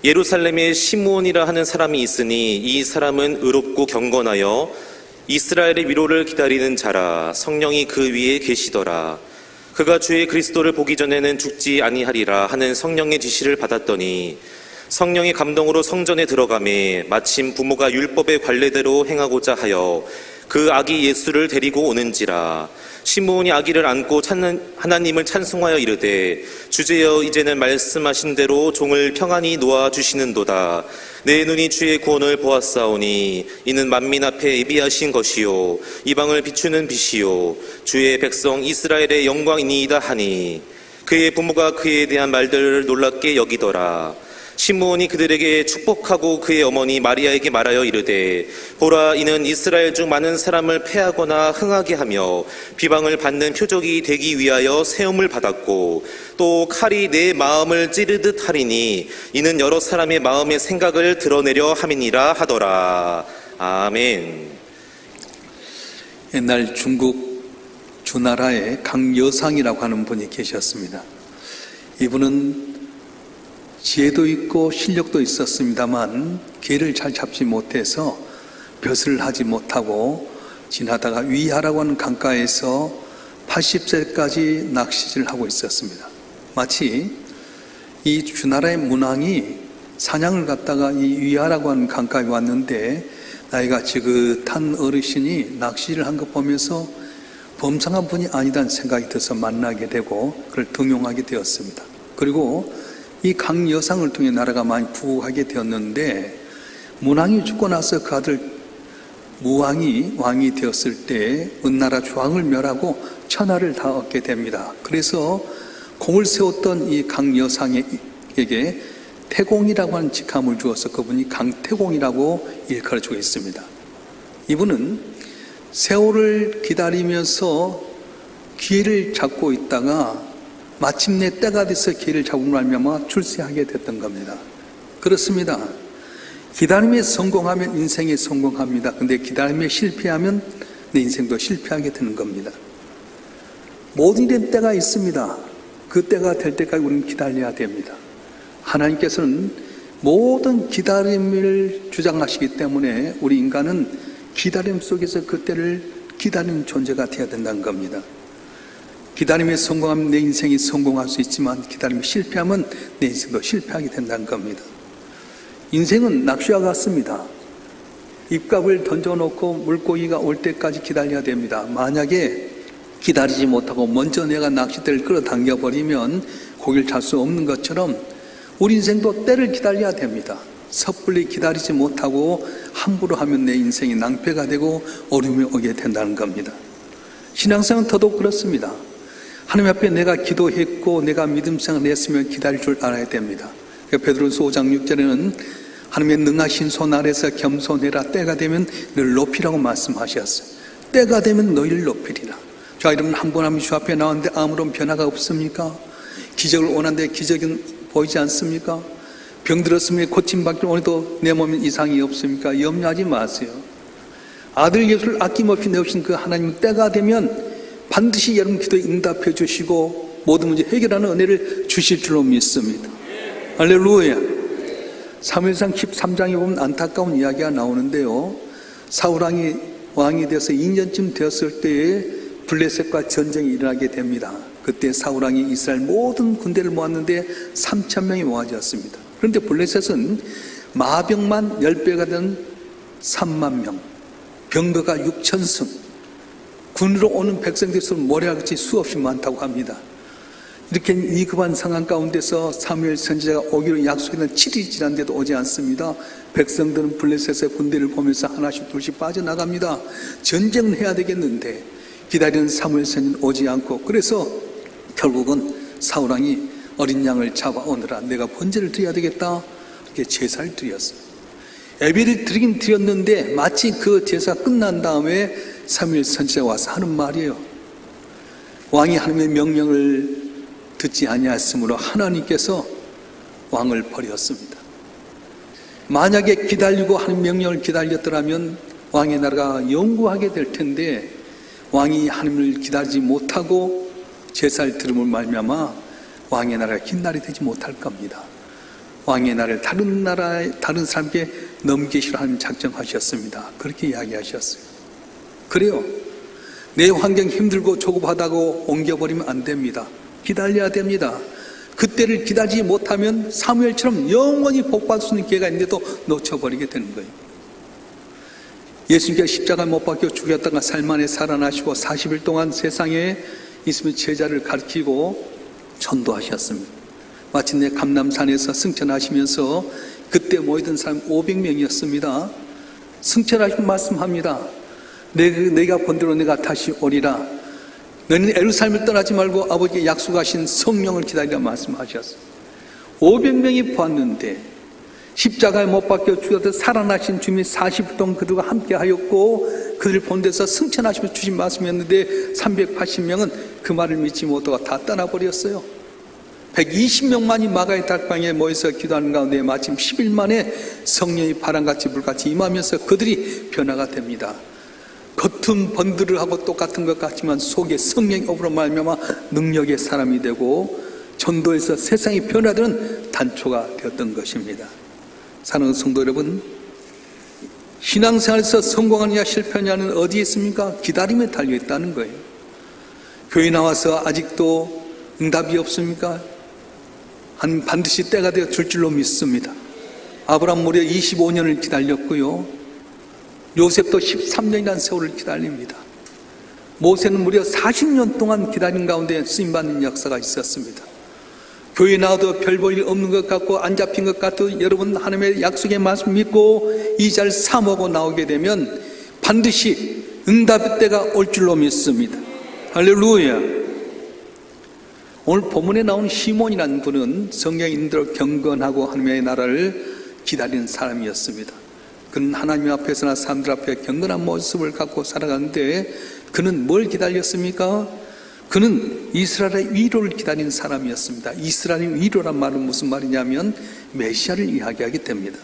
예루살렘에 시므온이라 하는 사람이 있으니 이 사람은 의롭고 경건하여 이스라엘의 위로를 기다리는 자라. 성령이 그 위에 계시더라. 그가 주의 그리스도를 보기 전에는 죽지 아니하리라 하는 성령의 지시를 받았더니 성령의 감동으로 성전에 들어가매 마침 부모가 율법의 관례대로 행하고자 하여 그 아기 예수를 데리고 오는지라. 시므온이 아기를 안고 하나님을 찬송하여 이르되 주제여 이제는 말씀하신 대로 종을 평안히 놓아주시는도다. 내 눈이 주의 구원을 보았사오니 이는 만민 앞에 예비하신 것이요 이방을 비추는 빛이요 주의 백성 이스라엘의 영광이니이다 하니 그의 부모가 그에 대한 말들을 놀랍게 여기더라. 시므온이 그들에게 축복하고 그의 어머니 마리아에게 말하여 이르되 보라 이는 이스라엘 중 많은 사람을 패하거나 흥하게 하며 비방을 받는 표적이 되기 위하여 세움을 받았고 또 칼이 내 마음을 찌르듯 하리니 이는 여러 사람의 마음의 생각을 드러내려 함이니라 하더라. 아멘. 옛날 중국 주나라에 강여상이라고 하는 분이 계셨습니다. 이분은 지혜도 있고 실력도 있었습니다만 개를 잘 잡지 못해서 벼슬을 하지 못하고 지나다가 위하라고 하는 강가에서 80세까지 낚시질을 하고 있었습니다. 마치 이 주나라의 문왕이 사냥을 갔다가 이 위하라고 하는 강가에 왔는데 나이가 지긋한 어르신이 낚시를 한 것 보면서 범상한 분이 아니다는 생각이 들어서 만나게 되고 그를 등용하게 되었습니다. 그리고 이 강여상을 통해 나라가 많이 부흥하게 되었는데 문왕이 죽고 나서 그 아들 무왕이 왕이 되었을 때 은나라 주왕을 멸하고 천하를 다 얻게 됩니다. 그래서 공을 세웠던 이 강여상에게 태공이라고 하는 직함을 주어서 그분이 강태공이라고 일컬어주고 있습니다. 이분은 세월을 기다리면서 기회를 잡고 있다가 마침내 때가 돼서 기회를 잡은 말미암아 출세하게 됐던 겁니다. 그렇습니다. 기다림에 성공하면 인생에 성공합니다. 근데 기다림에 실패하면 내 인생도 실패하게 되는 겁니다. 모든 일에 때가 있습니다. 그 때가 될 때까지 우리는 기다려야 됩니다. 하나님께서는 모든 기다림을 주장하시기 때문에 우리 인간은 기다림 속에서 그 때를 기다리는 존재가 되어야 된다는 겁니다. 기다림에 성공하면 내 인생이 성공할 수 있지만 기다림에 실패하면 내 인생도 실패하게 된다는 겁니다. 인생은 낚시와 같습니다. 입갑을 던져놓고 물고기가 올 때까지 기다려야 됩니다. 만약에 기다리지 못하고 먼저 내가 낚싯대를 끌어당겨버리면 고기를 잡을 수 없는 것처럼 우리 인생도 때를 기다려야 됩니다. 섣불리 기다리지 못하고 함부로 하면 내 인생이 낭패가 되고 어려움이 오게 된다는 겁니다. 신앙생활은 더더욱 그렇습니다. 하나님 앞에 내가 기도했고 내가 믿음생활을 했으면 기다릴 줄 알아야 됩니다. 베드로서 5장 6절에는 하나님의 능하신 손 아래서 겸손해라. 때가 되면 너를 높이라고 말씀하셨어요. 때가 되면 너희를 높이리라. 자, 여러분 한 번 하면 주 앞에 나왔는데 아무런 변화가 없습니까? 기적을 원하는데 기적은 보이지 않습니까? 병들었으면 고침받기를 원해도 내 몸에 이상이 없습니까? 염려하지 마세요. 아들 예수를 아낌없이 내오신 그 하나님 때가 되면 반드시 여러분 기도에 응답해 주시고 모든 문제 해결하는 은혜를 주실 줄로 믿습니다. 할렐루야. 사무엘상 13장에 보면 안타까운 이야기가 나오는데요. 사울왕이 왕이 돼서 2년쯤 되었을 때에 블레셋과 전쟁이 일어나게 됩니다. 그때 사울왕이 이스라엘 모든 군대를 모았는데 3,000명이 모아졌습니다. 그런데 블레셋은 마병만 10배가 된 3만 명, 병거가 6,000승, 군으로 오는 백성들이 모래같이 수없이 많다고 합니다. 이렇게 위급한 상황 가운데서 사무엘 선지자가 오기로 약속했던 7일이 지났는데도 오지 않습니다. 백성들은 블레셋의 군대를 보면서 하나씩 둘씩 빠져나갑니다. 전쟁을 해야 되겠는데 기다리는 사무엘 선지자는 오지 않고 그래서 결국은 사울왕이 어린 양을 잡아오느라 내가 번제를 드려야 되겠다 이렇게 제사를 드렸어요. 예배를 드리긴 드렸는데 마치 그 제사 끝난 다음에 사무엘 선지자가 와서 하는 말이에요. 왕이 하나님의 명령을 듣지 아니하였으므로 하나님께서 왕을 버렸습니다. 만약에 기다리고 하나님 명령을 기다렸더라면 왕의 나라가 영구하게 될 텐데 왕이 하나님을 기다리지 못하고 제사를 드림을 말미암아 왕의 나라가 긴 날이 되지 못할 겁니다. 왕의 나라를 다른 나라에 다른 사람께 넘기시려 하는 작정하셨습니다. 그렇게 이야기하셨어요. 그래요. 내 환경 힘들고 조급하다고 옮겨버리면 안 됩니다. 기다려야 됩니다. 그때를 기다리지 못하면 사무엘처럼 영원히 복받을 수 있는 기회가 있는데도 놓쳐버리게 되는 거예요. 예수님께서 십자가에 못 박혀 죽였다가 살만에 살아나시고 40일 동안 세상에 있으면 제자를 가르치고 전도하셨습니다. 마침내 감람산에서 승천하시면서 그때 모이던 사람 500명이었습니다. 승천하시면 말씀합니다. 내가 본대로 내가 다시 오리라. 너희는 예루살렘을 떠나지 말고 아버지께 약속하신 성령을 기다리라 말씀하셨어요. 500명이 보았는데 십자가에 못 박혀 죽어서 살아나신 주님이 40일 동안 그들과 함께 하였고 그들 본 데서 승천하시면서 주신 말씀이었는데 380명은 그 말을 믿지 못하고 다 떠나버렸어요. 120명만이 마가의 달방에 모여서 기도하는 가운데 마침 10일 만에 성령이 바람같이 불같이 임하면서 그들이 변화가 됩니다. 겉은 번들을 하고 똑같은 것 같지만 속에 성령이 오므로 말미암아 능력의 사람이 되고 전도에서 세상이 변화되는 단초가 되었던 것입니다. 사랑하는 성도 여러분, 신앙생활에서 성공하느냐 실패하느냐는 어디에 있습니까? 기다림에 달려있다는 거예요. 교회 나와서 아직도 응답이 없습니까? 반드시 때가 되어 줄 줄로 믿습니다. 아브라함 무려 25년을 기다렸고요. 요셉도 13년이라는 세월을 기다립니다. 모세는 무려 40년 동안 기다린 가운데 쓰임받는 역사가 있었습니다. 교회 나와도 별 볼 일 없는 것 같고 안 잡힌 것 같아도 여러분 하나님의 약속의 말씀 믿고 이 자를 사모하고 나오게 되면 반드시 응답의 때가 올 줄로 믿습니다. 할렐루야. 오늘 본문에 나온 시몬이라는 분은 성경에 있는 대로 경건하고 하나님의 나라를 기다리는 사람이었습니다. 그는 하나님 앞에서나 사람들 앞에 경건한 모습을 갖고 살아가는데 그는 뭘 기다렸습니까? 그는 이스라엘의 위로를 기다리는 사람이었습니다. 이스라엘의 위로란 말은 무슨 말이냐면 메시아를 이야기하게 됩니다.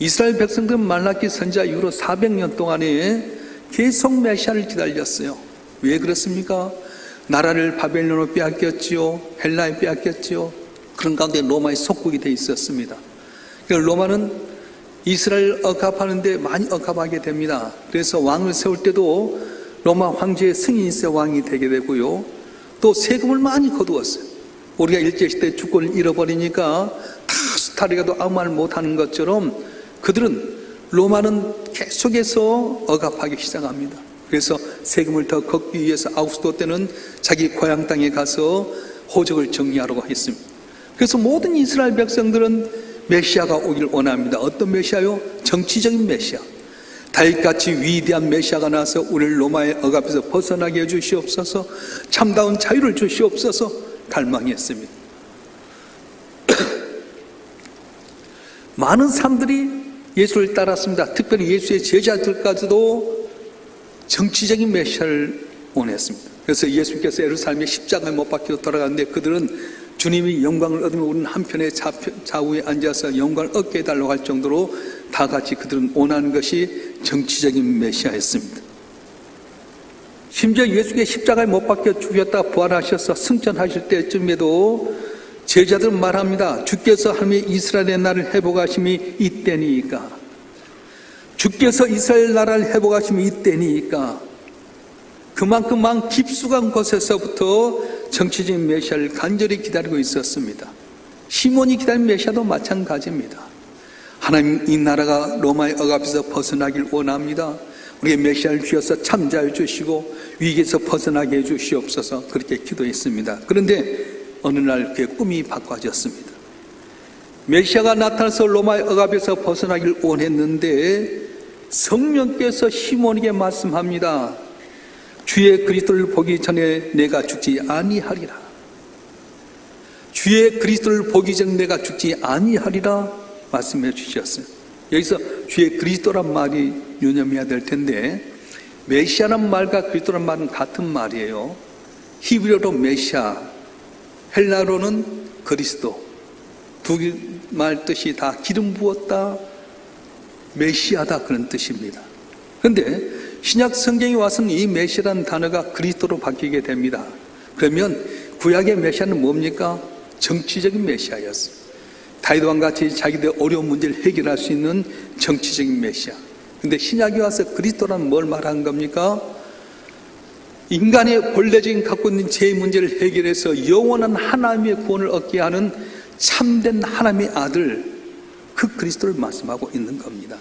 이스라엘 백성들은 말라기 선지자 이후로 400년 동안에 계속 메시아를 기다렸어요. 왜 그렇습니까? 나라를 바벨론으로 빼앗겼지요. 헬라에 빼앗겼지요. 그런 가운데 로마의 속국이 되어 있었습니다. 로마는 이스라엘 억압하는데 많이 억압하게 됩니다. 그래서 왕을 세울 때도 로마 황제의 승인이 있어 왕이 되게 되고요. 또 세금을 많이 거두었어요. 우리가 일제시대 주권을 잃어버리니까 다 수탈해가도 아무 말 못하는 것처럼 그들은 로마는 계속해서 억압하기 시작합니다. 그래서 세금을 더 걷기 위해서 아우구스도 때는 자기 고향 땅에 가서 호적을 정리하려고 했습니다. 그래서 모든 이스라엘 백성들은 메시아가 오길 원합니다. 어떤 메시아요? 정치적인 메시아. 다윗같이 위대한 메시아가 나와서 우리를 로마의 억압에서 벗어나게 해주시옵소서, 참다운 자유를 주시옵소서 갈망했습니다. 많은 사람들이 예수를 따랐습니다. 특별히 예수의 제자들까지도 정치적인 메시아를 원했습니다. 그래서 예수께서 예루살렘에 십자가에 못 박혀 돌아갔는데 그들은 주님이 영광을 얻으면 우리는 한편의 좌우에 앉아서 영광을 얻게 해달라고 할 정도로 다 같이 그들은 원하는 것이 정치적인 메시아였습니다. 심지어 예수께 십자가에 못 박혀 죽였다 부활하셔서 승천하실 때쯤에도 제자들은 말합니다. 주께서 하나님의 이스라엘의 나라를 회복하심이 이때니까, 주께서 이스라엘 나라를 회복하심이 이때니까. 그만큼 많은 깊숙한 곳에서부터 정치적인 메시아를 간절히 기다리고 있었습니다. 시몬이 기다린 메시아도 마찬가지입니다. 하나님, 이 나라가 로마의 억압에서 벗어나길 원합니다. 우리의 메시아를 주셔서 참자해 주시고 위기에서 벗어나게 해 주시옵소서 그렇게 기도했습니다. 그런데 어느 날 그의 꿈이 바꿔졌습니다. 메시아가 나타나서 로마의 억압에서 벗어나길 원했는데 성령께서 시몬에게 말씀합니다. 주의 그리스도를 보기 전에 내가 죽지 아니하리라. 주의 그리스도를 보기 전에 내가 죽지 아니하리라 말씀해 주셨어요. 여기서 주의 그리스도란 말이 유념해야 될 텐데, 메시아란 말과 그리스도란 말은 같은 말이에요. 히브리어로 메시아, 헬라어로는 그리스도. 두 말 뜻이 다 기름 부었다, 메시아다 그런 뜻입니다. 그런데 신약 성경에 와서는 이 메시아라는 단어가 그리스도로 바뀌게 됩니다. 그러면 구약의 메시아는 뭡니까? 정치적인 메시아였어요. 다윗왕 같이 자기들 어려운 문제를 해결할 수 있는 정치적인 메시아. 근데 신약에 와서 그리스도란 뭘 말하는 겁니까? 인간의 본래적인 갖고 있는 죄의 문제를 해결해서 영원한 하나님의 구원을 얻게 하는 참된 하나님의 아들, 그 그리스도를 말씀하고 있는 겁니다.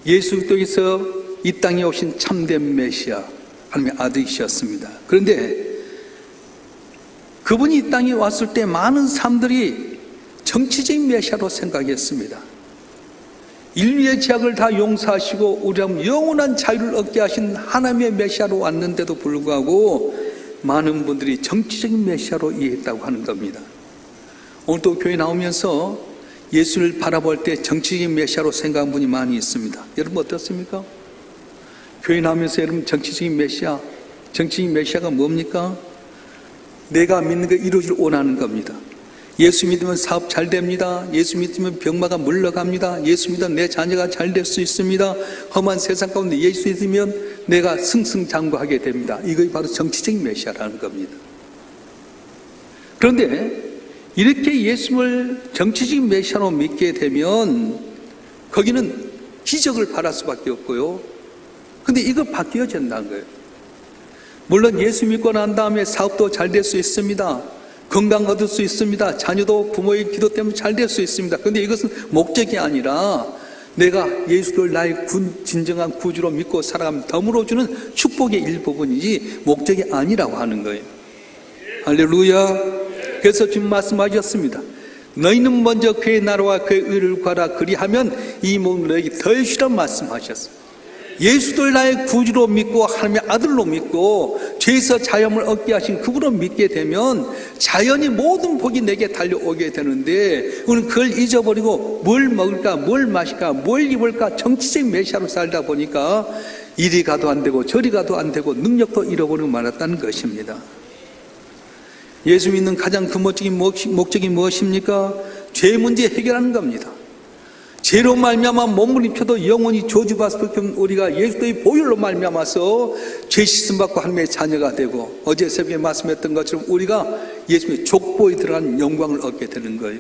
예수 그리스도께서 이 땅에 오신 참된 메시아, 하나님의 아들이셨습니다. 그런데 그분이 이 땅에 왔을 때 많은 사람들이 정치적인 메시아로 생각했습니다. 인류의 죄악을 다 용서하시고 우리랑 영원한 자유를 얻게 하신 하나님의 메시아로 왔는데도 불구하고 많은 분들이 정치적인 메시아로 이해했다고 하는 겁니다. 오늘 또 교회 나오면서 예수를 바라볼 때 정치적인 메시아로 생각한 분이 많이 있습니다. 여러분 어떻습니까? 교회 나오면서 여러분 정치적인 메시아가 뭡니까? 내가 믿는 거 이루어질 원하는 겁니다. 예수 믿으면 사업 잘 됩니다. 예수 믿으면 병마가 물러갑니다. 예수 믿으면 내 자녀가 잘 될 수 있습니다. 험한 세상 가운데 예수 믿으면 내가 승승장구하게 됩니다. 이것이 바로 정치적인 메시아라는 겁니다. 그런데 이렇게 예수를 정치적인 메시아로 믿게 되면 거기는 기적을 바랄 수밖에 없고요. 근데 이거 바뀌어야 된다는 거예요. 물론 예수 믿고 난 다음에 사업도 잘 될 수 있습니다. 건강 얻을 수 있습니다. 자녀도 부모의 기도 때문에 잘 될 수 있습니다. 그런데 이것은 목적이 아니라 내가 예수를 나의 진정한 구주로 믿고 살아가면 덤으로 주는 축복의 일부분이지 목적이 아니라고 하는 거예요. 할렐루야. 그래서 지금 말씀하셨습니다. 너희는 먼저 그의 나라와 그의 의를 구하라. 그리하면 이 모든 너에게 더해주리라 말씀하셨어요. 예수를 나의 구주로 믿고 하나님의 아들로 믿고 죄에서 자유함을 얻게 하신 그분을 믿게 되면 자연히 모든 복이 내게 달려오게 되는데 우리는 그걸 잊어버리고 뭘 먹을까, 뭘 마실까, 뭘 입을까 정치적인 메시아로 살다 보니까 이리 가도 안 되고 저리 가도 안 되고 능력도 잃어버리고 말았다는 것입니다. 예수 믿는 가장 근본적인 목적이 무엇입니까? 죄 문제 해결하는 겁니다. 죄로 말미암아 몸을 입혀도 영원히 저주받을 수밖에 없는 우리가 예수의 보혈로 말미암아서 죄 씻음 받고 하나님의 자녀가 되고 어제 새벽에 말씀했던 것처럼 우리가 예수의 족보에 들어간 영광을 얻게 되는 거예요.